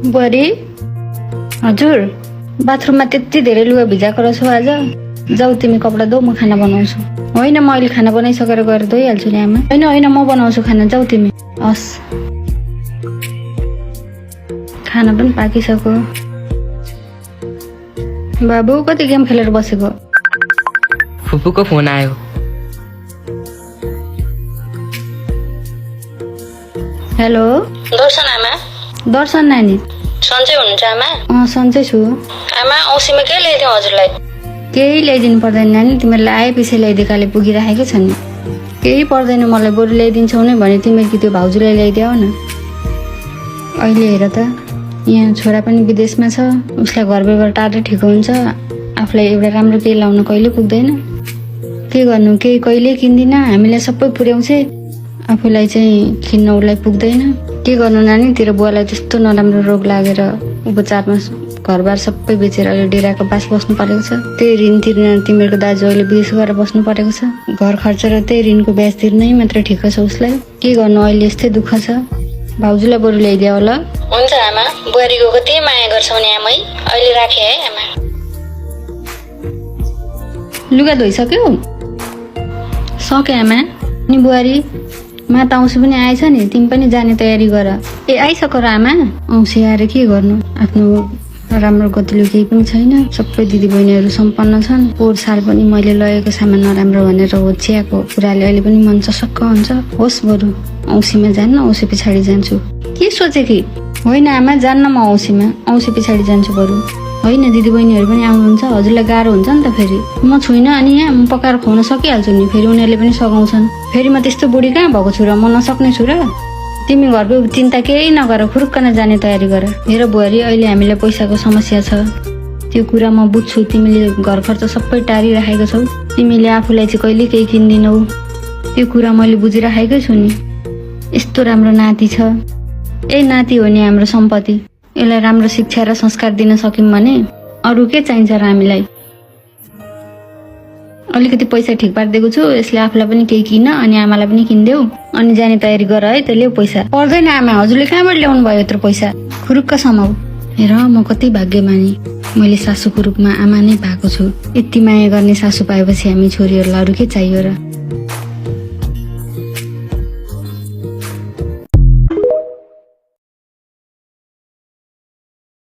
बुहारी हजुर बाथरुममा त्यति धेरै लुगा भिजाएको रहेछु आज। जाऊ तिमी कपडा धो, म खाना बनाउँछु। होइन म अहिले खाना बनाइसकेर गएर धोइहाल्छु नि आमा। होइन होइन म बनाउँछु खाना, जाऊ तिमी। हस् खाना पनि पाकिसक्यो। बाबु कति गेम खेलेर बसेको? फुपूको फोन आयो। हेलो दर्शन आमा। दर्शन नानी सन्चै हुनुहुन्छ आमा? सन्चै छु। आमा औँसीमा के ल्याइदिउँ हजुरलाई? केही ल्याइदिनु पर्दैन नानी, तिमीलाई आएपछि ल्याइदिएकाले पुगिराखेको छ नि। केही पर्दैन मलाई, बरु ल्याइदिन्छौ नै भने तिमीले कि त्यो भाउजूलाई ल्याइदेऊ न। अहिले हेर त यहाँ छोरा पनि विदेशमा छ, उसलाई घर व्यवहार टाढै ठिक हुन्छ। आफूलाई एउटा राम्रो केही लाउन कहिले पुग्दैन। के गर्नु, केही कहिले किन्दिनँ, हामीलाई सबै पुर्याउँछे, आफूलाई चाहिँ किन्न उसलाई पुग्दैन। के गर्नु नानी, तेरो बुवालाई त्यस्तो नराम्रो रोग लागेर उपचारमा घरबार सबै बेचेर अहिले डेराको पास बस्नु परेको छ। त्यही ऋण तिर्न तिमीहरूको दाजु अहिले विदेश गएर बस्नु परेको छ। घर खर्च र त्यही ऋणको ब्याज तिर्नै मात्र ठिक छ उसलाई। के गर्नु अहिले यस्तै दुःख छ। भाउजूलाई बरु ल्याइदियो ल। हुन्छ आमा, बुहारीको कति माया गर्छौ नि आमै। अहिले राखे है आमा। लुगा धोइसक्यो? सके आमा। नि बुहारी माता औँसी पनि आएछ नि, तिमी पनि जाने तयारी गर। ए आइसक्यो र आमा? औँसी आएर के गर्नु, आफ्नो राम्रो गतिलो केही पनि छैन। सबै दिदीबहिनीहरू सम्पन्न छन्। पोहोर साल पनि मैले लगेको सामान नराम्रो भनेर होच्याएको कुराले अहिले पनि मन चसक्क हुन्छ। होस् बरु औँसीमा जान्न, औँसी पछाडि जान्छु। के सोचे कि? होइन आमा जान्न म औँसीमा, औँसी पछाडि जान्छु बरु। होइन दिदीबहिनीहरू पनि आउनुहुन्छ, हजुरलाई गाह्रो हुन्छ नि त। फेरि म छुइनँ अनि यहाँ म पकाएर खुवाउन सकिहाल्छु नि, फेरि उनीहरूले पनि सघाउँछन्। फेरि म त्यस्तो बुढी कहाँ भएको छु र, म नसक्ने छु र? तिमी घरको चिन्ता केही नगर, फुरुक्क नजाने तयारी गर। हेर बुहारी अहिले हामीलाई पैसाको समस्या छ, त्यो कुरा म बुझ्छु। तिमीले घर खर्च सबै टारिराखेको छौ, तिमीले आफूलाई चाहिँ कहिले केही किन्दिनौ, त्यो कुरा मैले बुझिराखेकै छु नि। यस्तो राम्रो नाति छ, ए नाति हो नि हाम्रो सम्पत्ति। यसलाई राम्रो शिक्षा र संस्कार दिन सक्यौँ भने अरू के चाहिन्छ र हामीलाई। अलिकति पैसा ठिक पारिदिएको छु, यसले आफूलाई पनि केही किन अनि आमालाई पनि किनिदेऊ, अनि जाने तयारी गर है। त ल्याऊ पैसा। पर्दैन आमा, हजुरले कहाँबाट ल्याउनु भयो यत्रो पैसा? खुरुक्क समाऊ। हेर म कति भाग्यमानी, मैले सासूको रूपमा आमा नै पाएको छु। यति माया गर्ने सासू पाएपछि हामी छोरीहरूलाई अरू के चाहियो र?